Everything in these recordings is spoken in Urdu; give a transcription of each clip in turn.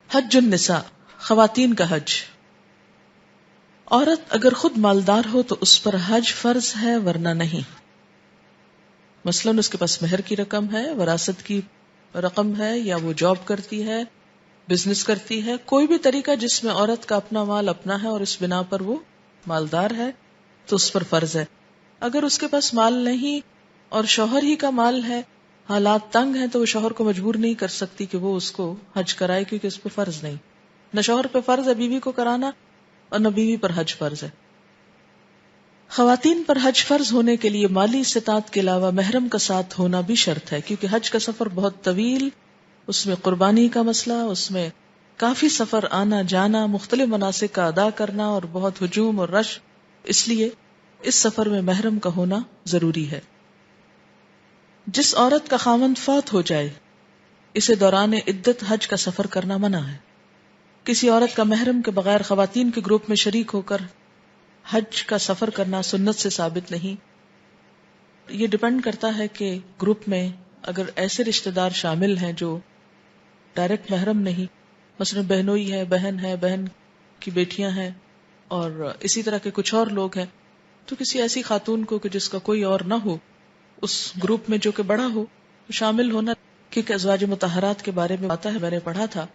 حج النساء، خواتین کا حج۔ عورت اگر خود مالدار ہو تو اس پر حج فرض ہے، ورنہ نہیں۔ مثلاً اس کے پاس مہر کی رقم ہے، وراثت کی رقم ہے، یا وہ جاب کرتی ہے، بزنس کرتی ہے، کوئی بھی طریقہ جس میں عورت کا اپنا مال اپنا ہے اور اس بنا پر وہ مالدار ہے تو اس پر فرض ہے۔ اگر اس کے پاس مال نہیں اور شوہر ہی کا مال ہے، حالات تنگ ہیں، تو وہ شوہر کو مجبور نہیں کر سکتی کہ وہ اس کو حج کرائے، کیونکہ اس پہ فرض نہیں۔ نہ شوہر پہ فرض ہے بیوی کو کرانا، اور نہ بیوی پر حج فرض ہے۔ خواتین پر حج فرض ہونے کے لیے مالی استطاعت کے علاوہ محرم کا ساتھ ہونا بھی شرط ہے، کیونکہ حج کا سفر بہت طویل، اس میں قربانی کا مسئلہ، اس میں کافی سفر، آنا جانا، مختلف مناسک کا ادا کرنا اور بہت ہجوم اور رش، اس لیے اس سفر میں محرم کا ہونا ضروری ہے۔ جس عورت کا خاوند فوت ہو جائے اسے دوران عدت حج کا سفر کرنا منع ہے۔ کسی عورت کا محرم کے بغیر خواتین کے گروپ میں شریک ہو کر حج کا سفر کرنا سنت سے ثابت نہیں۔ یہ ڈیپینڈ کرتا ہے کہ گروپ میں اگر ایسے رشتہ دار شامل ہیں جو ڈائریکٹ محرم نہیں، مثلا بہنوئی ہے، بہن کی بیٹیاں ہیں، اور اسی طرح کے کچھ اور لوگ ہیں، تو کسی ایسی خاتون کو کہ جس کا کوئی اور نہ ہو اس گروپ میں جو کہ بڑا ہو تو شامل ہونا، کیونکہ ازواج مطہرات کے بارے میں آتا ہے، میں نے پڑھا تھا،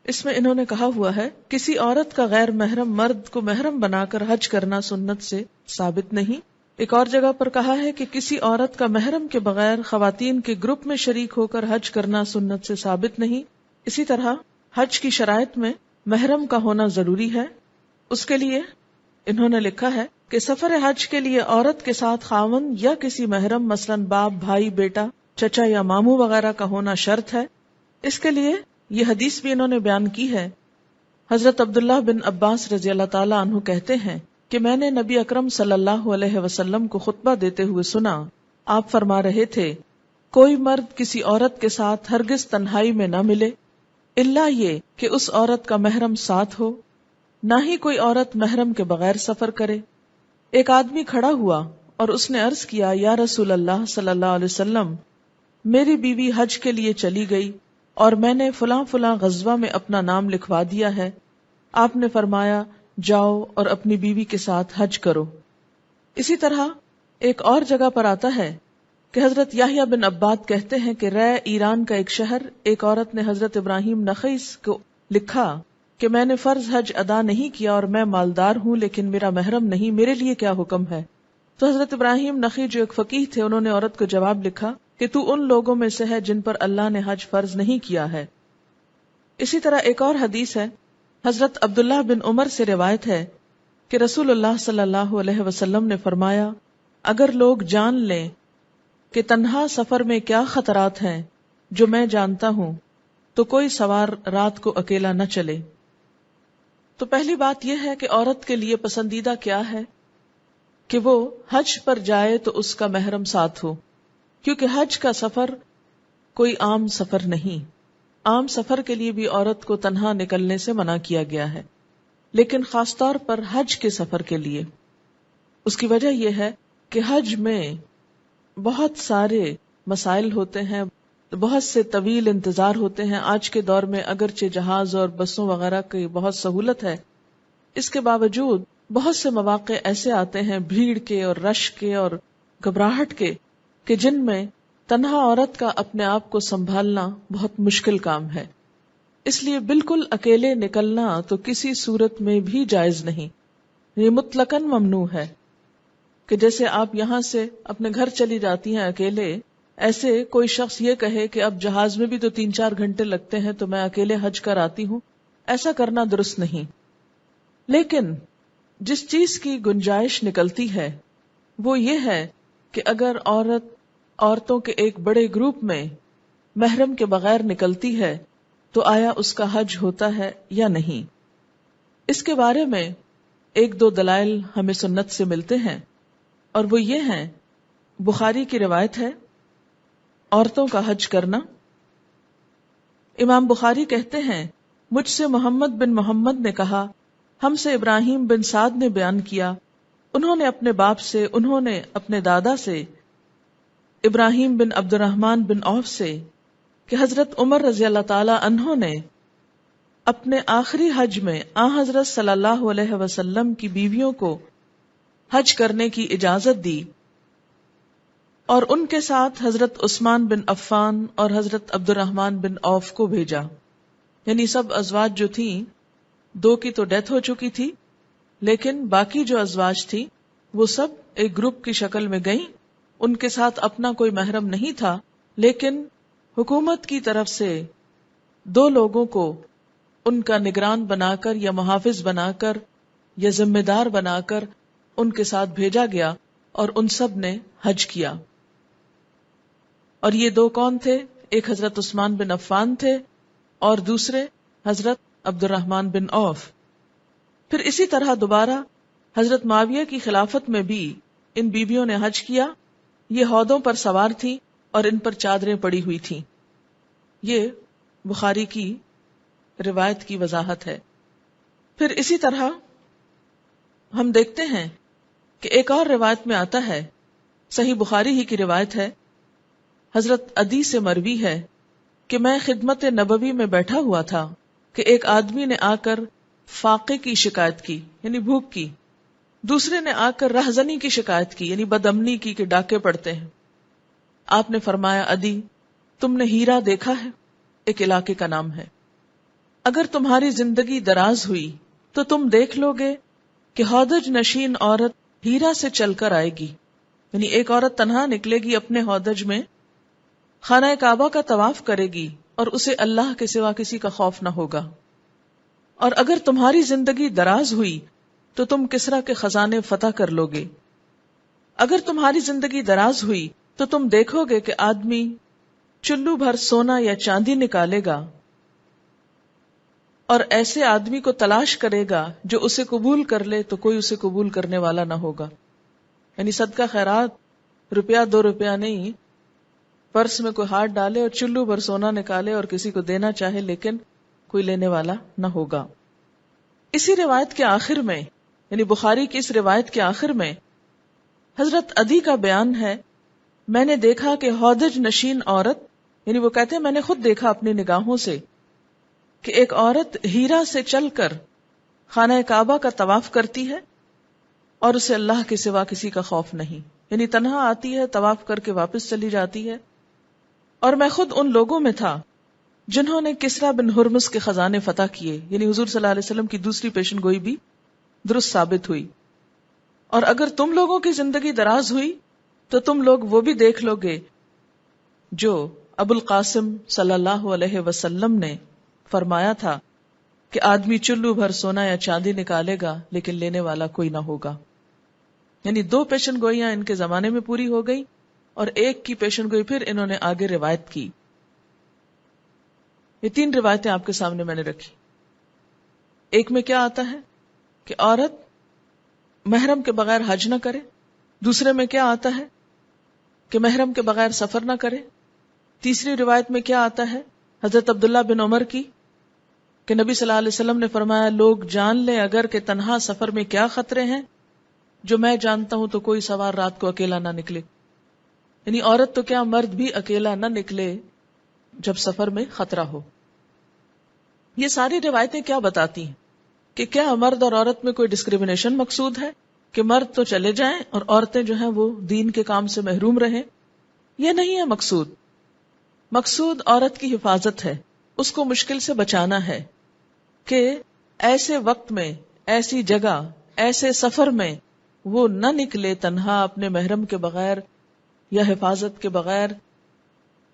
اس میں انہوں نے کہا ہوا ہے کسی عورت کا غیر محرم مرد کو محرم بنا کر حج کرنا سنت سے ثابت نہیں۔ ایک اور جگہ پر کہا ہے کہ کسی عورت کا محرم کے بغیر خواتین کے گروپ میں شریک ہو کر حج کرنا سنت سے ثابت نہیں۔ اسی طرح حج کی شرائط میں محرم کا ہونا ضروری ہے۔ اس کے لیے انہوں نے لکھا ہے کہ سفر حج کے لیے عورت کے ساتھ خاوند یا کسی محرم مثلاً باپ، بھائی، بیٹا، چچا یا ماموں وغیرہ کا ہونا شرط ہے۔ اس کے لیے یہ حدیث بھی انہوں نے بیان کی ہے۔ حضرت عبداللہ بن عباس رضی اللہ تعالیٰ عنہ کہتے ہیں کہ میں نے نبی اکرم صلی اللہ علیہ وسلم کو خطبہ دیتے ہوئے سنا، آپ فرما رہے تھے کوئی مرد کسی عورت کے ساتھ ہرگز تنہائی میں نہ ملے الا یہ کہ اس عورت کا محرم ساتھ ہو، نہ ہی کوئی عورت محرم کے بغیر سفر کرے۔ ایک آدمی کھڑا ہوا اور اس نے عرض کیا، یا رسول اللہ صلی اللہ علیہ وسلم، میری بیوی حج کے لیے چلی گئی اور میں نے فلاں فلاں غزوہ میں اپنا نام لکھوا دیا ہے۔ آپ نے فرمایا جاؤ اور اپنی بیوی کے ساتھ حج کرو۔ اسی طرح ایک اور جگہ پر آتا ہے کہ حضرت یحییٰ بن عباد کہتے ہیں کہ رے ایران کا ایک شہر، ایک عورت نے حضرت ابراہیم نخعی کو لکھا کہ میں نے فرض حج ادا نہیں کیا اور میں مالدار ہوں لیکن میرا محرم نہیں، میرے لیے کیا حکم ہے؟ تو حضرت ابراہیم نخعی جو ایک فقیہ تھے، انہوں نے عورت کو جواب لکھا کہ تو ان لوگوں میں سے ہے جن پر اللہ نے حج فرض نہیں کیا ہے۔ اسی طرح ایک اور حدیث ہے، حضرت عبداللہ بن عمر سے روایت ہے کہ رسول اللہ صلی اللہ علیہ وسلم نے فرمایا، اگر لوگ جان لیں کہ تنہا سفر میں کیا خطرات ہیں جو میں جانتا ہوں تو کوئی سوار رات کو اکیلا نہ چلے۔ تو پہلی بات یہ ہے کہ عورت کے لیے پسندیدہ کیا ہے کہ وہ حج پر جائے تو اس کا محرم ساتھ ہو، کیونکہ حج کا سفر کوئی عام سفر نہیں۔ عام سفر کے لیے بھی عورت کو تنہا نکلنے سے منع کیا گیا ہے، لیکن خاص طور پر حج کے سفر کے لیے۔ اس کی وجہ یہ ہے کہ حج میں بہت سارے مسائل ہوتے ہیں، بہت سے طویل انتظار ہوتے ہیں۔ آج کے دور میں اگرچہ جہاز اور بسوں وغیرہ کی بہت سہولت ہے، اس کے باوجود بہت سے مواقع ایسے آتے ہیں بھیڑ کے اور رش کے اور گھبراہٹ کے کہ جن میں تنہا عورت کا اپنے آپ کو سنبھالنا بہت مشکل کام ہے۔ اس لیے بالکل اکیلے نکلنا تو کسی صورت میں بھی جائز نہیں، یہ مطلقاً ممنوع ہے۔ کہ جیسے آپ یہاں سے اپنے گھر چلی جاتی ہیں اکیلے، ایسے کوئی شخص یہ کہے کہ اب جہاز میں بھی تو 3-4 گھنٹے لگتے ہیں تو میں اکیلے حج کر آتی ہوں، ایسا کرنا درست نہیں۔ لیکن جس چیز کی گنجائش نکلتی ہے وہ یہ ہے کہ اگر عورتوں کے ایک بڑے گروپ میں محرم کے بغیر نکلتی ہے تو آیا اس کا حج ہوتا ہے یا نہیں؟ اس کے بارے میں 1-2 دلائل ہمیں سنت سے ملتے ہیں، اور وہ یہ ہیں۔ بخاری کی روایت ہے عورتوں کا حج کرنا۔ امام بخاری کہتے ہیں مجھ سے محمد بن محمد نے کہا، ہم سے ابراہیم بن سعد نے بیان کیا، انہوں نے اپنے باپ سے، انہوں نے اپنے دادا سے، ابراہیم بن عبد الرحمن بن عوف سے، کہ حضرت عمر رضی اللہ تعالی عنہ نے اپنے آخری حج میں آن حضرت صلی اللہ علیہ وسلم کی بیویوں کو حج کرنے کی اجازت دی اور ان کے ساتھ حضرت عثمان بن عفان اور حضرت عبد الرحمن بن عوف کو بھیجا. یعنی سب ازواج جو تھیں، 2 کی تو ڈیتھ ہو چکی تھی، لیکن باقی جو ازواج تھی وہ سب ایک گروپ کی شکل میں گئیں. ان کے ساتھ اپنا کوئی محرم نہیں تھا، لیکن حکومت کی طرف سے 2 لوگوں کو ان کا نگران بنا کر یا محافظ بنا کر یا ذمہ دار بنا کر ان کے ساتھ بھیجا گیا اور ان سب نے حج کیا. اور یہ 2 کون تھے؟ ایک حضرت عثمان بن عفان تھے اور دوسرے حضرت عبد الرحمن بن عوف. پھر اسی طرح دوبارہ حضرت معاویہ کی خلافت میں بھی ان بیویوں نے حج کیا. یہ ہودوں پر سوار تھیں اور ان پر چادریں پڑی ہوئی تھیں. یہ بخاری کی روایت کی وضاحت ہے. پھر اسی طرح ہم دیکھتے ہیں کہ ایک اور روایت میں آتا ہے، صحیح بخاری ہی کی روایت ہے، حضرت عدی سے مروی ہے کہ میں خدمت نبوی میں بیٹھا ہوا تھا کہ ایک آدمی نے آ کر فاقے کی شکایت کی، یعنی بھوک کی. دوسرے نے آ کر رہزنی کی شکایت کی، یعنی بدامنی کی کہ ڈاکے پڑتے ہیں. آپ نے فرمایا، عدی تم نے ہیرا دیکھا ہے؟ ایک علاقے کا نام ہے. اگر تمہاری زندگی دراز ہوئی تو تم دیکھ لو گے کہ ہودج نشین عورت ہیرا سے چل کر آئے گی. یعنی ایک عورت تنہا نکلے گی اپنے ہودج میں، خانہ کعبہ کا طواف کرے گی اور اسے اللہ کے سوا کسی کا خوف نہ ہوگا. اور اگر تمہاری زندگی دراز ہوئی تو تم کسرا کے خزانے فتح کر لو گے. اگر تمہاری زندگی دراز ہوئی تو تم دیکھو گے کہ آدمی چلو بھر سونا یا چاندی نکالے گا اور ایسے آدمی کو تلاش کرے گا جو اسے قبول کر لے تو کوئی اسے قبول کرنے والا نہ ہوگا. یعنی صدقہ خیرات روپیہ 2 روپیہ نہیں، پرس میں کوئی ہاتھ ڈالے اور چلو بھر سونا نکالے اور کسی کو دینا چاہے لیکن کوئی لینے والا نہ ہوگا. اسی روایت کے آخر میں، یعنی بخاری کی اس روایت کے آخر میں حضرت عدی کا بیان ہے، میں نے دیکھا کہ ہودج نشین عورت، یعنی وہ کہتے ہیں میں نے خود دیکھا اپنی نگاہوں سے کہ ایک عورت ہیرا سے چل کر خانہ کعبہ کا طواف کرتی ہے اور اسے اللہ کے سوا کسی کا خوف نہیں. یعنی تنہا آتی ہے، طواف کر کے واپس چلی جاتی ہے. اور میں خود ان لوگوں میں تھا جنہوں نے کسرا بن ہرمز کے خزانے فتح کیے. یعنی حضور صلی اللہ علیہ وسلم کی دوسری پیشن گوئی بھی درست ثابت ہوئی. اور اگر تم لوگوں کی زندگی دراز ہوئی تو تم لوگ وہ بھی دیکھ لو گے جو ابو القاسم صلی اللہ علیہ وسلم نے فرمایا تھا کہ آدمی چلو بھر سونا یا چاندی نکالے گا لیکن لینے والا کوئی نہ ہوگا. یعنی 2 پیشن گوئیاں ان کے زمانے میں پوری ہو گئی اور ایک کی پیشن گوئی پھر انہوں نے آگے روایت کی. یہ 3 روایتیں آپ کے سامنے میں نے رکھی. ایک میں کیا آتا ہے کہ عورت محرم کے بغیر حج نہ کرے. دوسرے میں کیا آتا ہے کہ محرم کے بغیر سفر نہ کرے. تیسری روایت میں کیا آتا ہے حضرت عبداللہ بن عمر کی کہ نبی صلی اللہ علیہ وسلم نے فرمایا، لوگ جان لیں اگر کہ تنہا سفر میں کیا خطرے ہیں، جو میں جانتا ہوں تو کوئی سوار رات کو اکیلا نہ نکلے. یعنی عورت تو کیا مرد بھی اکیلا نہ نکلے جب سفر میں خطرہ ہو. یہ ساری روایتیں کیا بتاتی ہیں کہ کیا مرد اور عورت میں کوئی ڈسکریمنیشن مقصود ہے کہ مرد تو چلے جائیں اور عورتیں جو ہیں وہ دین کے کام سے محروم رہیں؟ یہ نہیں ہے مقصود. مقصود عورت کی حفاظت ہے، اس کو مشکل سے بچانا ہے کہ ایسے وقت میں، ایسی جگہ، ایسے سفر میں وہ نہ نکلے تنہا اپنے محرم کے بغیر یا حفاظت کے بغیر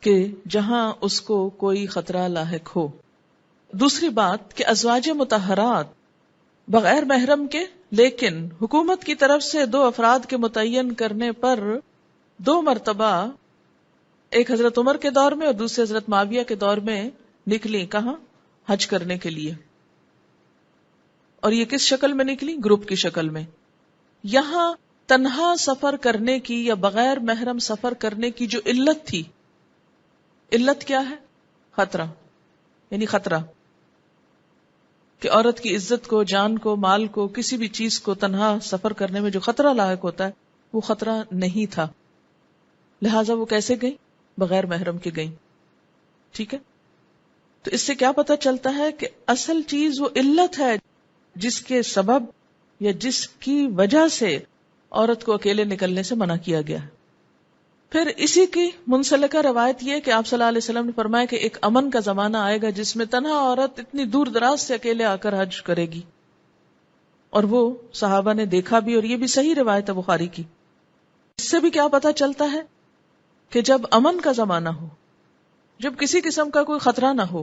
کہ جہاں اس کو کوئی خطرہ لاحق ہو. دوسری بات کہ ازواج مطہرات بغیر محرم کے، لیکن حکومت کی طرف سے 2 افراد کے متعین کرنے پر 2 مرتبہ، ایک حضرت عمر کے دور میں اور دوسرے حضرت معاویہ کے دور میں نکلی. کہاں؟ حج کرنے کے لیے. اور یہ کس شکل میں نکلی؟ گروپ کی شکل میں. یہاں تنہا سفر کرنے کی یا بغیر محرم سفر کرنے کی جو علت تھی، علت کیا ہے؟ خطرہ. یعنی خطرہ کہ عورت کی عزت کو، جان کو، مال کو، کسی بھی چیز کو تنہا سفر کرنے میں جو خطرہ لاحق ہوتا ہے وہ خطرہ نہیں تھا. لہٰذا وہ کیسے گئی؟ بغیر محرم کے گئی. ٹھیک ہے. تو اس سے کیا پتہ چلتا ہے کہ اصل چیز وہ علت ہے جس کے سبب یا جس کی وجہ سے عورت کو اکیلے نکلنے سے منع کیا گیا ہے. پھر اسی کی منسلکہ روایت یہ کہ آپ صلی اللہ علیہ وسلم نے فرمایا کہ ایک امن کا زمانہ آئے گا جس میں تنہا عورت اتنی دور دراز سے اکیلے آ کر حج کرے گی. اور وہ صحابہ نے دیکھا بھی، اور یہ بھی صحیح روایت ہے بخاری کی. اس سے بھی کیا پتہ چلتا ہے کہ جب امن کا زمانہ ہو، جب کسی قسم کا کوئی خطرہ نہ ہو،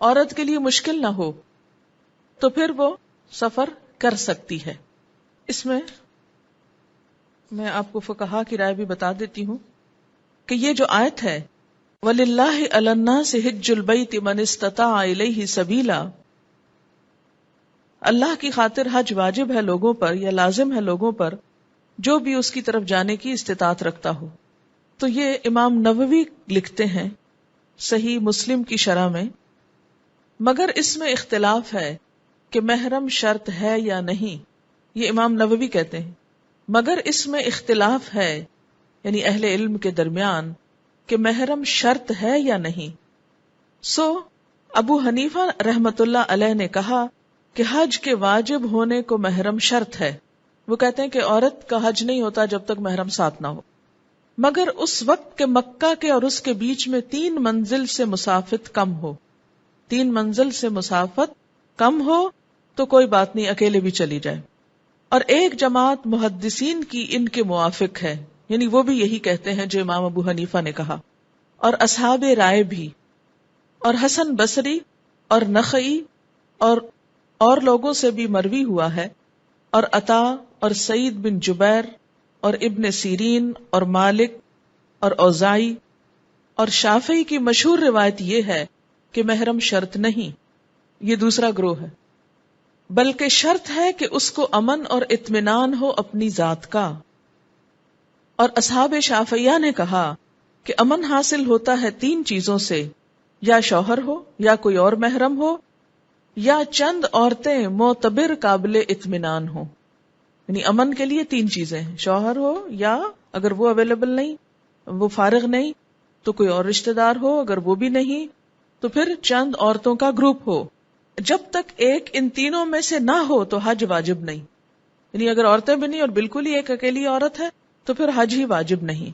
عورت کے لیے مشکل نہ ہو، تو پھر وہ سفر کر سکتی ہے. اس میں آپ کو فقہا کی رائے بھی بتا دیتی ہوں کہ یہ جو آیت ہے وَلِلَّهِ عَلَى النَّاسِ حِجُّ الْبَيْتِ مَنِ اسْتَطَاعَ إِلَيْهِ سَبِيلًا، اللہ کی خاطر حج واجب ہے لوگوں پر یا لازم ہے لوگوں پر جو بھی اس کی طرف جانے کی استطاعت رکھتا ہو. تو یہ امام نووی لکھتے ہیں صحیح مسلم کی شرح میں، مگر اس میں اختلاف ہے کہ محرم شرط ہے یا نہیں. یہ امام نووی کہتے ہیں مگر اس میں اختلاف ہے، یعنی اہل علم کے درمیان، کہ محرم شرط ہے یا نہیں. سو ابو حنیفہ رحمت اللہ علیہ نے کہا کہ حج کے واجب ہونے کو محرم شرط ہے. وہ کہتے ہیں کہ عورت کا حج نہیں ہوتا جب تک محرم ساتھ نہ ہو، مگر اس وقت کے مکہ کے اور اس کے بیچ میں 3 منزل سے مسافت کم ہو. 3 منزل سے مسافت کم ہو تو کوئی بات نہیں، اکیلے بھی چلی جائے. اور ایک جماعت محدثین کی ان کے موافق ہے، یعنی وہ بھی یہی کہتے ہیں جو امام ابو حنیفہ نے کہا، اور اصحاب رائے بھی، اور حسن بصری اور نخعی اور لوگوں سے بھی مروی ہوا ہے، اور عطا اور سعید بن جبیر اور ابن سیرین اور مالک اور اوزائی اور شافعی کی مشہور روایت یہ ہے کہ محرم شرط نہیں. یہ دوسرا گروہ ہے، بلکہ شرط ہے کہ اس کو امن اور اطمینان ہو اپنی ذات کا. اور اصحاب شافعیہ نے کہا کہ امن حاصل ہوتا ہے 3 چیزوں سے، یا شوہر ہو، یا کوئی اور محرم ہو، یا چند عورتیں معتبر قابل اطمینان ہوں. یعنی امن کے لیے 3 چیزیں ہیں، شوہر ہو، یا اگر وہ اویلیبل نہیں، وہ فارغ نہیں، تو کوئی اور رشتہ دار ہو، اگر وہ بھی نہیں تو پھر چند عورتوں کا گروپ ہو. جب تک ایک ان تینوں میں سے نہ ہو تو حج واجب نہیں. یعنی اگر عورتیں بھی نہیں اور بالکل ہی ایک اکیلی عورت ہے تو پھر حج ہی واجب نہیں.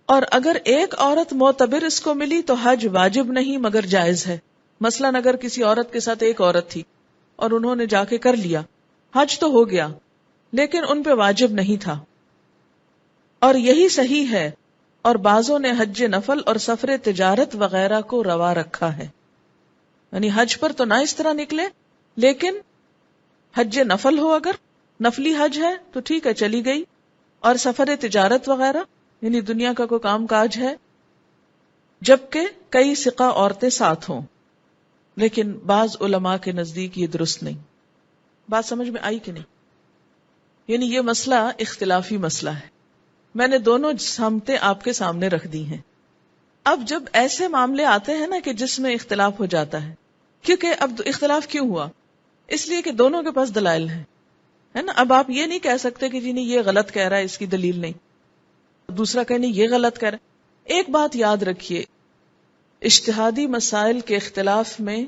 اور اگر ایک عورت معتبر اس کو ملی تو حج واجب نہیں مگر جائز ہے. مثلاً اگر کسی عورت کے ساتھ ایک عورت تھی اور انہوں نے جا کے کر لیا، حج تو ہو گیا لیکن ان پہ واجب نہیں تھا. اور یہی صحیح ہے، اور بعضوں نے حج نفل اور سفر تجارت وغیرہ کو روا رکھا ہے. یعنی حج پر تو نہ اس طرح نکلے، لیکن حج نفل ہو، اگر نفلی حج ہے تو ٹھیک ہے چلی گئی. اور سفر تجارت وغیرہ یعنی دنیا کا کوئی کام کاج ہے، جبکہ کئی ثقہ عورتیں ساتھ ہوں. لیکن بعض علماء کے نزدیک یہ درست نہیں. بات سمجھ میں آئی کہ نہیں؟ یعنی یہ مسئلہ اختلافی مسئلہ ہے. میں نے دونوں سمتیں آپ کے سامنے رکھ دی ہیں. اب جب ایسے معاملے آتے ہیں نا کہ جس میں اختلاف ہو جاتا ہے، کیونکہ اب اختلاف کیوں ہوا؟ اس لیے کہ دونوں کے پاس دلائل ہیں، ہے نا. اب آپ یہ نہیں کہہ سکتے کہ جی نہیں یہ غلط کہہ رہا ہے، اس کی دلیل نہیں، دوسرا کہ نہیں یہ غلط کہہ رہا ہے. ایک بات یاد رکھیے، اجتہادی مسائل کے اختلاف میں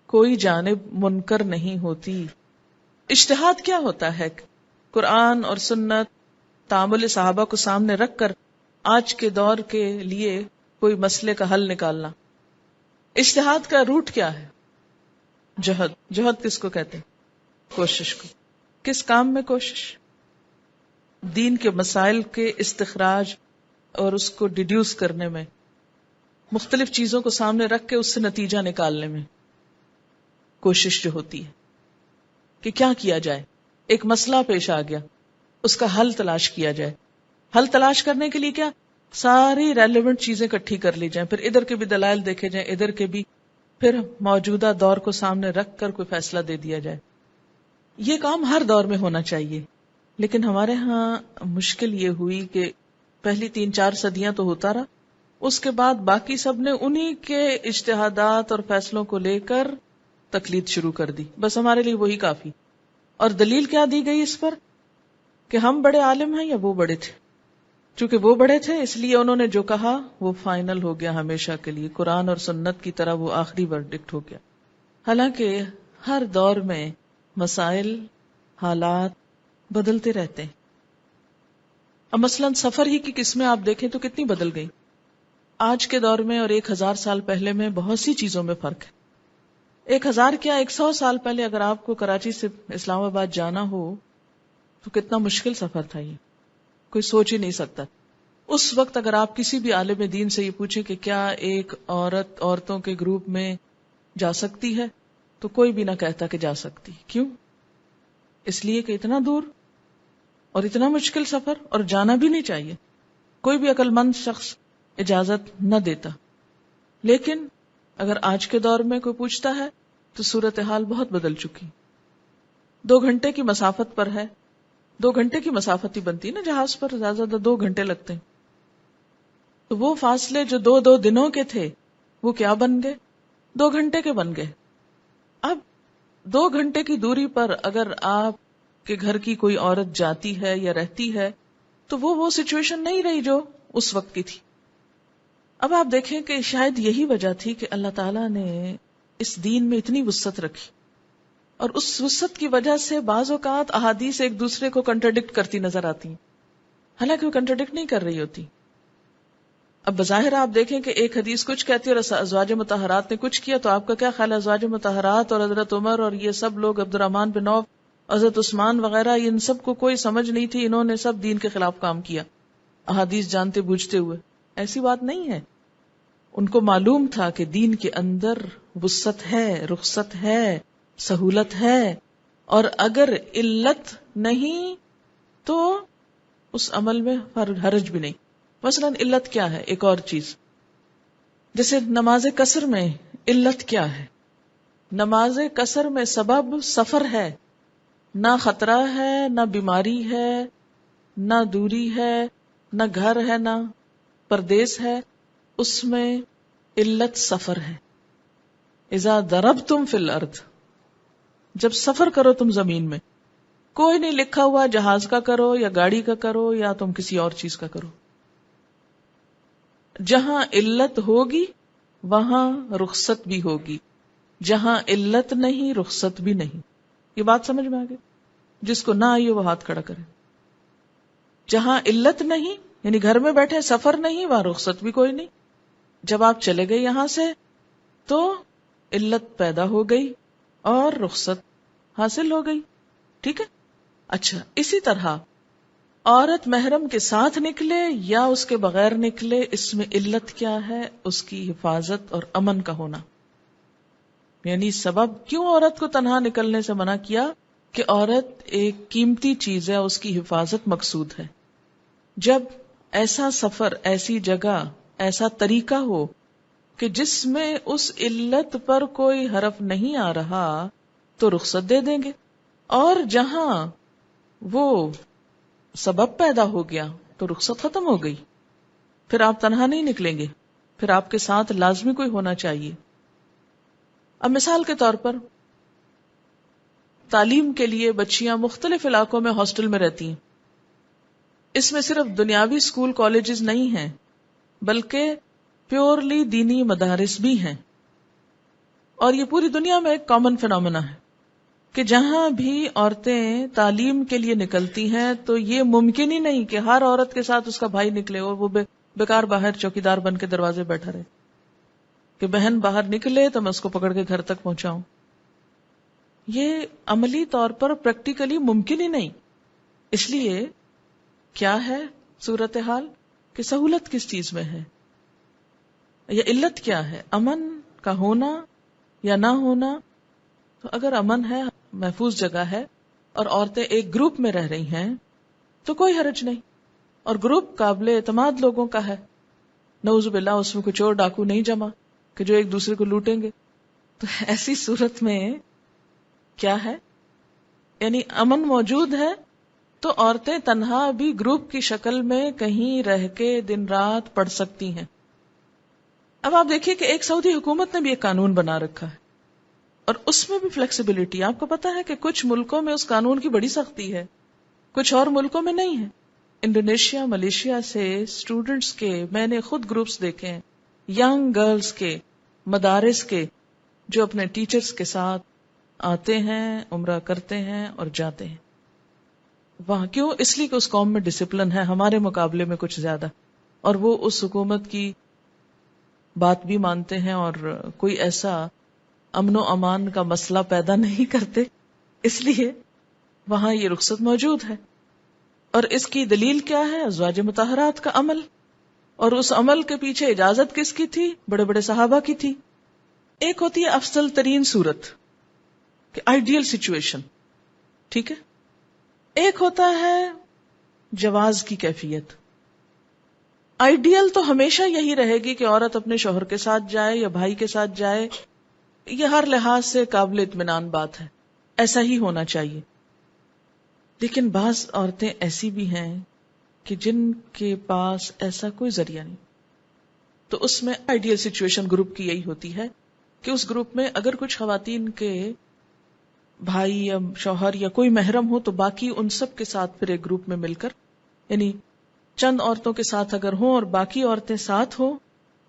کوئی جانب منکر نہیں ہوتی. اجتہاد کیا ہوتا ہے؟ قرآن اور سنت، تعامل صحابہ کو سامنے رکھ کر آج کے دور کے لیے کوئی مسئلے کا حل نکالنا. اجتہاد کا روٹ کیا ہے؟ جہد. جہد کس کو کہتے ہیں؟ کوشش کو. کس کام میں کوشش؟ دین کے مسائل کے استخراج اور اس کو ڈیڈیوس کرنے میں، مختلف چیزوں کو سامنے رکھ کے اس سے نتیجہ نکالنے میں کوشش جو ہوتی ہے کہ کیا کیا جائے. ایک مسئلہ پیش آ گیا، اس کا حل تلاش کیا جائے. حل تلاش کرنے کے لیے کیا؟ ساری ریلیونٹ چیزیں اکٹھی کر لی جائیں، پھر ادھر کے بھی دلائل دیکھے جائیں، ادھر کے بھی، پھر موجودہ دور کو سامنے رکھ کر کوئی فیصلہ دے دیا جائے. یہ کام ہر دور میں ہونا چاہیے. لیکن ہمارے ہاں مشکل یہ ہوئی کہ پہلی 3-4 صدیاں تو ہوتا رہا، اس کے بعد باقی سب نے انہی کے اجتہادات اور فیصلوں کو لے کر تقلید شروع کر دی. بس ہمارے لیے وہی کافی. اور دلیل کیا دی گئی اس پر؟ کہ ہم بڑے عالم ہیں یا وہ بڑے تھے. چونکہ وہ بڑے تھے اس لیے انہوں نے جو کہا وہ فائنل ہو گیا ہمیشہ کے لیے، قرآن اور سنت کی طرح وہ آخری ورڈکٹ ہو گیا. حالانکہ ہر دور میں مسائل، حالات بدلتے رہتے ہیں. اب مثلاً سفر ہی کی قسمیں آپ دیکھیں تو کتنی بدل گئی. آج کے دور میں اور 1000 سال پہلے میں بہت سی چیزوں میں فرق ہے. 1000 کیا 100 سال پہلے اگر آپ کو کراچی سے اسلام آباد جانا ہو تو کتنا مشکل سفر تھا، یہ کوئی سوچ ہی نہیں سکتا. اس وقت اگر آپ کسی بھی عالم دین سے یہ پوچھیں کہ کیا ایک عورت عورتوں کے گروپ میں جا سکتی ہے تو کوئی بھی نہ کہتا کہ جا سکتی. کیوں؟ اس لیے کہ اتنا دور اور اتنا مشکل سفر، اور جانا بھی نہیں چاہیے، کوئی بھی عقل مند شخص اجازت نہ دیتا. لیکن اگر آج کے دور میں کوئی پوچھتا ہے تو صورتحال بہت بدل چکی. 2 گھنٹے کی مسافت پر ہے، 2 گھنٹے کی مسافت ہی بنتی نا، جہاز پر زیادہ زیادہ 2 گھنٹے لگتے ہیں. تو وہ فاصلے جو 2 دنوں کے تھے وہ کیا بن گئے؟ 2 گھنٹے کے بن گئے. اب 2 گھنٹے کی دوری پر اگر آپ کے گھر کی کوئی عورت جاتی ہے یا رہتی ہے تو وہ سچویشن نہیں رہی جو اس وقت کی تھی. اب آپ دیکھیں کہ شاید یہی وجہ تھی کہ اللہ تعالیٰ نے اس دین میں اتنی وسعت رکھی، اور اس وسعت کی وجہ سے بعض اوقات احادیث ایک دوسرے کو کنٹرڈکٹ کرتی نظر آتی ہیں، حالانکہ وہ کنٹرڈکٹ نہیں کر رہی ہوتی. اب بظاہر آپ دیکھیں کہ ایک حدیث کچھ کہتی ہے اور ازواج مطہرات نے کچھ کیا، تو آپ کا کیا خیال ہے؟ ازواج مطہرات اور حضرت عمر اور یہ سب لوگ، عبد الرحمن بن عوف، حضرت عثمان وغیرہ، ان سب کو کوئی سمجھ نہیں تھی، انہوں نے سب دین کے خلاف کام کیا احادیث جانتے بوجھتے ہوئے. ایسی بات نہیں ہے. ان کو معلوم تھا کہ دین کے اندر وسعت ہے، رخصت ہے، سہولت ہے، اور اگر علت نہیں تو اس عمل میں حرج بھی نہیں. مثلا علت کیا ہے؟ ایک اور چیز، جیسے نماز قصر میں علت کیا ہے؟ نماز قصر میں سبب سفر ہے، نہ خطرہ ہے، نہ بیماری ہے، نہ دوری ہے، نہ گھر ہے، نہ پردیس ہے، اس میں علت سفر ہے. اذا ضربتم فی الارض، جب سفر کرو تم زمین میں، کوئی نہیں لکھا ہوا جہاز کا کرو یا گاڑی کا کرو یا تم کسی اور چیز کا کرو. جہاں علت ہوگی وہاں رخصت بھی ہوگی، جہاں علت نہیں رخصت بھی نہیں. یہ بات سمجھ میں آ گئی؟ جس کو نہ آئی وہ ہاتھ کھڑا کرے. جہاں علت نہیں، یعنی گھر میں بیٹھے سفر نہیں، وہاں رخصت بھی کوئی نہیں. جب آپ چلے گئے یہاں سے تو علت پیدا ہو گئی اور رخصت حاصل ہو گئی. ٹھیک ہے. اچھا، اسی طرح عورت محرم کے ساتھ نکلے یا اس کے بغیر نکلے، اس میں علت کیا ہے؟ اس کی حفاظت اور امن کا ہونا. یعنی سبب کیوں عورت کو تنہا نکلنے سے منع کیا؟ کہ عورت ایک قیمتی چیز ہے، اس کی حفاظت مقصود ہے. جب ایسا سفر، ایسی جگہ، ایسا طریقہ ہو کہ جس میں اس علت پر کوئی حرف نہیں آ رہا تو رخصت دے دیں گے. اور جہاں وہ سبب پیدا ہو گیا تو رخصت ختم ہو گئی، پھر آپ تنہا نہیں نکلیں گے، پھر آپ کے ساتھ لازمی کوئی ہونا چاہیے. اب مثال کے طور پر تعلیم کے لیے بچیاں مختلف علاقوں میں ہاسٹل میں رہتی ہیں. اس میں صرف دنیاوی اسکول کالجز نہیں ہیں بلکہ پیورلی دینی مدارس بھی ہیں. اور یہ پوری دنیا میں ایک کامن فینومینا ہے کہ جہاں بھی عورتیں تعلیم کے لیے نکلتی ہیں تو یہ ممکن ہی نہیں کہ ہر عورت کے ساتھ اس کا بھائی نکلے اور وہ بیکار باہر چوکیدار بن کے دروازے بیٹھا رہے کہ بہن باہر نکلے تو میں اس کو پکڑ کے گھر تک پہنچاؤں. یہ عملی طور پر پریکٹیکلی ممکن ہی نہیں. اس لیے کیا ہے صورتحال کہ سہولت کس چیز میں ہے یا علت کیا ہے؟ امن کا ہونا یا نہ ہونا. تو اگر امن ہے، محفوظ جگہ ہے اور عورتیں ایک گروپ میں رہ رہی ہیں تو کوئی حرج نہیں، اور گروپ قابل اعتماد لوگوں کا ہے، نعوذ باللہ اس میں کوئی چور ڈاکو نہیں جمع کہ جو ایک دوسرے کو لوٹیں گے. تو ایسی صورت میں کیا ہے؟ یعنی امن موجود ہے تو عورتیں تنہا بھی گروپ کی شکل میں کہیں رہ کے دن رات پڑھ سکتی ہیں. اب آپ دیکھیے کہ ایک سعودی حکومت نے بھی ایک قانون بنا رکھا ہے اور اس میں بھی فلیکسیبلٹی. آپ کو پتا ہے کہ کچھ ملکوں میں اس قانون کی بڑی سختی ہے، کچھ اور ملکوں میں نہیں ہے. انڈونیشیا ملیشیا سے اسٹوڈنٹس کے میں نے خود گروپس دیکھے ہیں، ینگ گرلز کے، مدارس کے، جو اپنے ٹیچرز کے ساتھ آتے ہیں، عمرہ کرتے ہیں اور جاتے ہیں وہاں. کیوں؟ اس لیے کہ اس قوم میں ڈسپلن ہے ہمارے مقابلے میں کچھ زیادہ، اور وہ اس حکومت کی بات بھی مانتے ہیں اور کوئی ایسا امن و امان کا مسئلہ پیدا نہیں کرتے، اس لیے وہاں یہ رخصت موجود ہے. اور اس کی دلیل کیا ہے؟ ازواج مطہرات کا عمل، اور اس عمل کے پیچھے اجازت کس کی تھی؟ بڑے بڑے صحابہ کی تھی. ایک ہوتی ہے افضل ترین صورت کہ آئیڈیل سچویشن، ٹھیک ہے، ایک ہوتا ہے جواز کی کیفیت. آئیڈیل تو ہمیشہ یہی رہے گی کہ عورت اپنے شوہر کے ساتھ جائے یا بھائی کے ساتھ جائے، یہ ہر لحاظ سے قابل اطمینان بات ہے، ایسا ہی ہونا چاہیے. لیکن بعض عورتیں ایسی بھی ہیں کہ جن کے پاس ایسا کوئی ذریعہ نہیں، تو اس میں آئیڈیل سچویشن گروپ کی یہی ہوتی ہے کہ اس گروپ میں اگر کچھ خواتین کے بھائی یا شوہر یا کوئی محرم ہو تو باقی ان سب کے ساتھ پھر ایک گروپ میں مل کر، یعنی چند عورتوں کے ساتھ اگر ہوں اور باقی عورتیں ساتھ ہوں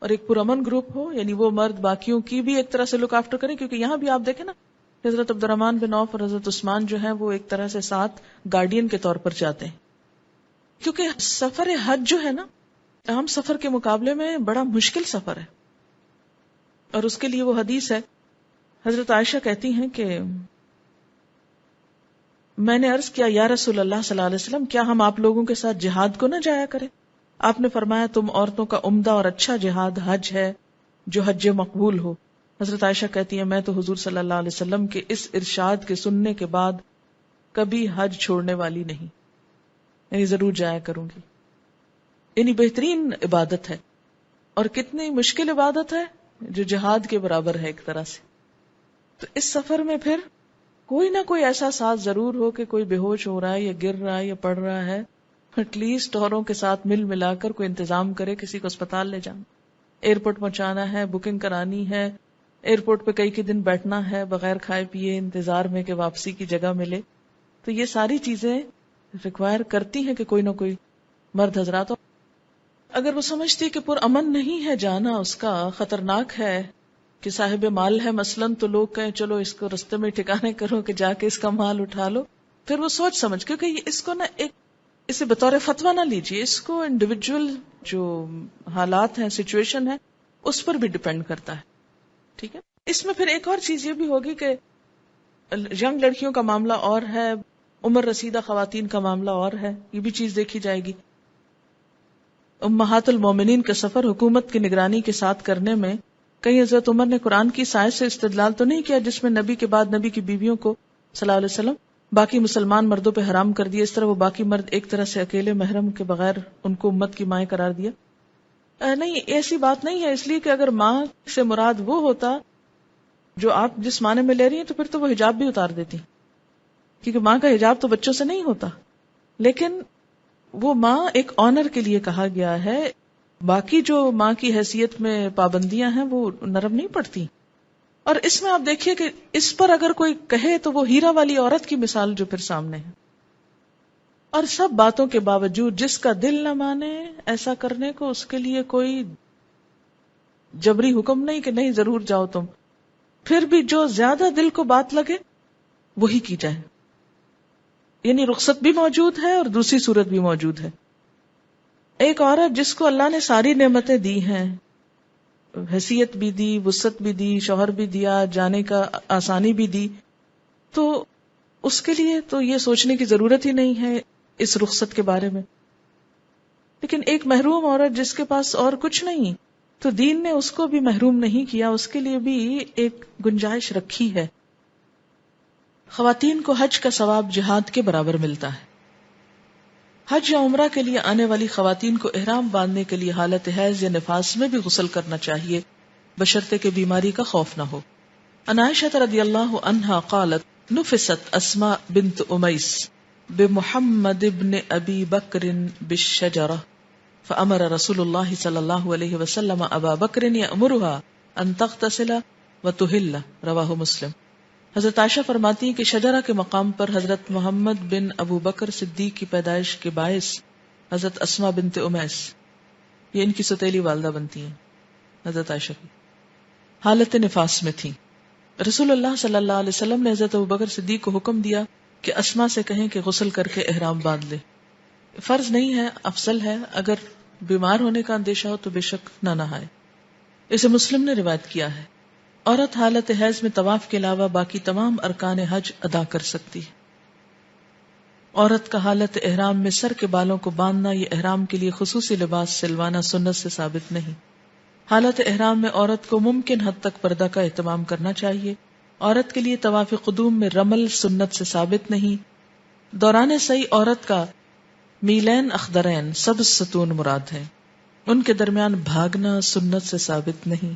اور ایک پرامن گروپ ہو، یعنی وہ مرد باقیوں کی بھی ایک طرح سے لک آفٹر کریں. کیونکہ یہاں بھی آپ دیکھیں نا، حضرت عبد الرحمن بن عوف اور حضرت عثمان جو ہیں وہ ایک طرح سے ساتھ گارڈین کے طور پر جاتے ہیں. کیونکہ سفر حج جو ہے نا، عام سفر کے مقابلے میں بڑا مشکل سفر ہے، اور اس کے لیے وہ حدیث ہے، حضرت عائشہ کہتی ہیں کہ میں نے عرض کیا یا رسول اللہ صلی اللہ علیہ وسلم، کیا ہم آپ لوگوں کے ساتھ جہاد کو نہ جایا کریں؟ آپ نے فرمایا تم عورتوں کا عمدہ اور اچھا جہاد حج ہے جو حج مقبول ہو. حضرت عائشہ کہتی ہیں میں تو حضور صلی اللہ علیہ وسلم کے اس ارشاد کے سننے کے بعد کبھی حج چھوڑنے والی نہیں، یعنی ضرور جایا کروں گی. یعنی بہترین عبادت ہے، اور کتنی مشکل عبادت ہے جو جہاد کے برابر ہے ایک طرح سے. تو اس سفر میں پھر کوئی نہ کوئی ایسا ساتھ ضرور ہو کہ کوئی بے ہوش ہو رہا ہے یا گر رہا ہے یا پڑ رہا ہے، ایٹ لیسٹ اوروں کے ساتھ مل ملا کر کوئی انتظام کرے، کسی کو اسپتال لے جانا، ایئرپورٹ پہنچانا ہے، بکنگ کرانی ہے، ایئرپورٹ پہ کئی دن بیٹھنا ہے بغیر کھائے پیے انتظار میں کہ واپسی کی جگہ ملے. تو یہ ساری چیزیں ریکوائر کرتی ہیں کہ کوئی نہ کوئی مرد حضرات. اگر وہ سمجھتی کہ پر امن نہیں ہے جانا، اس کا خطرناک ہے کہ صاحب مال ہے مثلاً، تو لوگ کہیں چلو اس کو رستے میں ٹھکانے کرو کہ جا کے اس کا مال اٹھا لو، پھر وہ سوچ سمجھ، کیونکہ اس کو نا ایک اسے بطور فتویٰ نہ لیجیے، اس کو انڈیویجول جو حالات ہیں، سچویشن ہے، اس پر بھی ڈیپینڈ کرتا ہے. ٹھیک ہے. اس میں پھر ایک اور چیز یہ بھی ہوگی کہ ینگ لڑکیوں کا معاملہ اور ہے، عمر رسیدہ خواتین کا معاملہ اور ہے، یہ بھی چیز دیکھی جائے گی. امہات المومنین کا سفر حکومت کی نگرانی کے ساتھ کرنے میں کہیں حضرت عمر نے قرآن کی سائے سے استدلال تو نہیں کیا جس میں نبی کے بعد نبی کی بیویوں کو صلی اللہ علیہ وسلم باقی مسلمان مردوں پہ حرام کر دیا، اس طرح وہ باقی مرد ایک طرح سے اکیلے محرم کے بغیر ان کو امت کی مائیں قرار دیا؟ نہیں، ایسی بات نہیں ہے. اس لیے کہ اگر ماں سے مراد وہ ہوتا جو آپ جس معنی میں لے رہی ہیں تو پھر تو وہ حجاب بھی اتار دیتی، کیونکہ ماں کا حجاب تو بچوں سے نہیں ہوتا. لیکن وہ ماں ایک آنر کے لیے کہا گیا ہے، باقی جو ماں کی حیثیت میں پابندیاں ہیں وہ نرم نہیں پڑتی. اور اس میں آپ دیکھیے کہ اس پر اگر کوئی کہے تو وہ ہیرا والی عورت کی مثال جو پھر سامنے ہے. اور سب باتوں کے باوجود جس کا دل نہ مانے ایسا کرنے کو، اس کے لیے کوئی جبری حکم نہیں کہ نہیں ضرور جاؤ تم، پھر بھی جو زیادہ دل کو بات لگے وہی کی جائے. یعنی رخصت بھی موجود ہے اور دوسری صورت بھی موجود ہے. ایک عورت جس کو اللہ نے ساری نعمتیں دی ہیں، حیثیت بھی دی، وسعت بھی دی، شوہر بھی دیا، جانے کا آسانی بھی دی، تو اس کے لیے تو یہ سوچنے کی ضرورت ہی نہیں ہے اس رخصت کے بارے میں. لیکن ایک محروم عورت جس کے پاس اور کچھ نہیں، تو دین نے اس کو بھی محروم نہیں کیا، اس کے لیے بھی ایک گنجائش رکھی ہے. خواتین کو حج کا ثواب جہاد کے برابر ملتا ہے. حج یا عمرہ کے لیے آنے والی خواتین کو احرام باندھنے کے لیے حالت حیض یا نفاس میں بھی غسل کرنا چاہیے، بشرطے کہ بیماری کا خوف نہ ہو. عن عائشہ رضی اللہ عنہا قالت نفست اسماء بنت امیس بمحمد ابن ابی بکر بالشجرہ فامر رسول اللہ صلی اللہ علیہ وسلم ابا بکر یأمرها ان تغتسل وتحل، رواہ مسلم. حضرت عائشہ فرماتی ہیں کہ شجرہ کے مقام پر حضرت محمد بن ابو بکر صدیق کی پیدائش کے باعث حضرت اسما بنت امیس، یہ ان کی ستیلی والدہ بنتی ہیں حضرت عائشہ کی، حالت نفاس میں تھی. رسول اللہ صلی اللہ علیہ وسلم نے حضرت ابوبکر صدیق کو حکم دیا کہ اسما سے کہیں کہ غسل کر کے احرام باندھ لے. فرض نہیں ہے، افضل ہے، اگر بیمار ہونے کا اندیشہ ہو تو بے شک نہ نہائے. اسے مسلم نے روایت کیا ہے. عورت حالت حیض میں طواف کے علاوہ باقی تمام ارکان حج ادا کر سکتی ہے. عورت کا حالت احرام میں سر کے بالوں کو باندھنا یہ احرام کے لیے خصوصی لباس سلوانا سنت سے ثابت نہیں. حالت احرام میں عورت کو ممکن حد تک پردہ کا اہتمام کرنا چاہیے. عورت کے لیے طواف قدوم میں رمل سنت سے ثابت نہیں. دوران سعی عورت کا میلین اخضرین سبز ستون مراد ہے، ان کے درمیان بھاگنا سنت سے ثابت نہیں.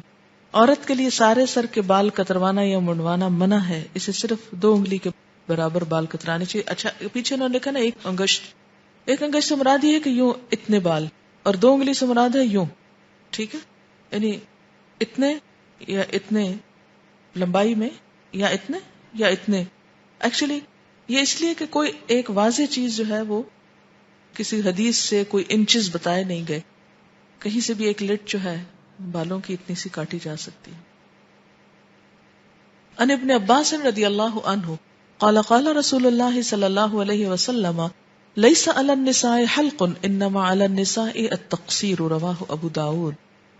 عورت کے لیے سارے سر کے بال کتروانا یا منڈوانا منع ہے، اسے صرف 2 انگلی کے برابر بال کترانے چاہیے. اچھا پیچھے انہوں نے لکھا نا 1 انگشت، 1 انگشت سے مراد یہ ہے کہ یوں اتنے بال، اور 2 انگلی سے مراد ہے یوں. ٹھیک ہے، یعنی اتنے یا اتنے لمبائی میں، یا اتنے یا اتنے. ایکچولی یہ اس لیے کہ کوئی ایک واضح چیز جو ہے وہ کسی حدیث سے کوئی انچز بتائے نہیں گئے، کہیں سے بھی ایک لٹ جو ہے بالوں کی اتنی سی کاٹی جا سکتی ہے. ان ابن عباس رضی اللہ عنہ قال قال رسول اللہ صلی اللہ علیہ وسلم لیس علی النساء حلق انما علی النساء التقصیر، رواہ ابو داود.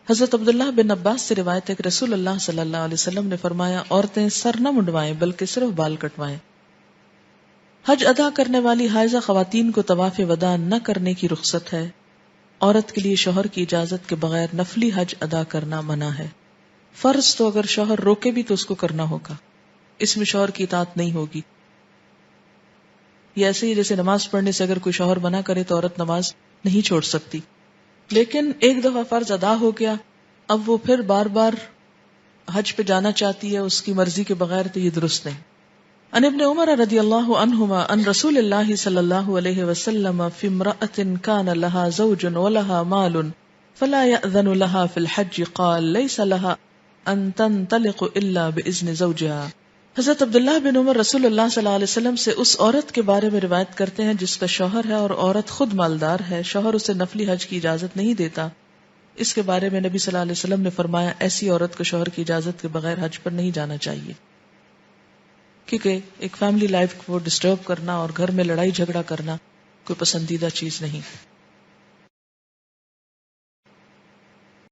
حضرت عبداللہ بن عباس سے روایت ہے کہ رسول اللہ صلی اللہ علیہ وسلم نے فرمایا عورتیں سر نہ منڈوائیں بلکہ صرف بال کٹوائیں. حج ادا کرنے والی حائضہ خواتین کو طواف وداع نہ کرنے کی رخصت ہے. عورت کے لیے شوہر کی اجازت کے بغیر نفلی حج ادا کرنا منع ہے. فرض تو اگر شوہر روکے بھی تو اس کو کرنا ہوگا، اس میں شوہر کی اطاعت نہیں ہوگی. یہ ایسے ہی جیسے نماز پڑھنے سے اگر کوئی شوہر منع کرے تو عورت نماز نہیں چھوڑ سکتی. لیکن ایک دفعہ فرض ادا ہو گیا، اب وہ پھر بار بار حج پہ جانا چاہتی ہے اس کی مرضی کے بغیر، تو یہ درست نہیں. ان ابن عمر رضی اللہ عنہما ان رسول اللہ صلی اللہ علیہ وسلم فی امرأة کان لها زوج ولها مال فلا یأذن لها فی الحج قال لیس لها ان تنطلق الا باذن زوجها. حضرت عبداللہ بن عمر رسول اللہ صلی اللہ علیہ وسلم سے اس عورت کے بارے میں روایت کرتے ہیں جس کا شوہر ہے اور عورت خود مالدار ہے، شوہر اسے نفلی حج کی اجازت نہیں دیتا. اس کے بارے میں نبی صلی اللہ علیہ وسلم نے فرمایا ایسی عورت کو شوہر کی اجازت کے بغیر حج پر نہیں جانا چاہیے، کیونکہ ایک فیملی لائف کو ڈسٹرب کرنا اور گھر میں لڑائی جھگڑا کرنا کوئی پسندیدہ چیز نہیں.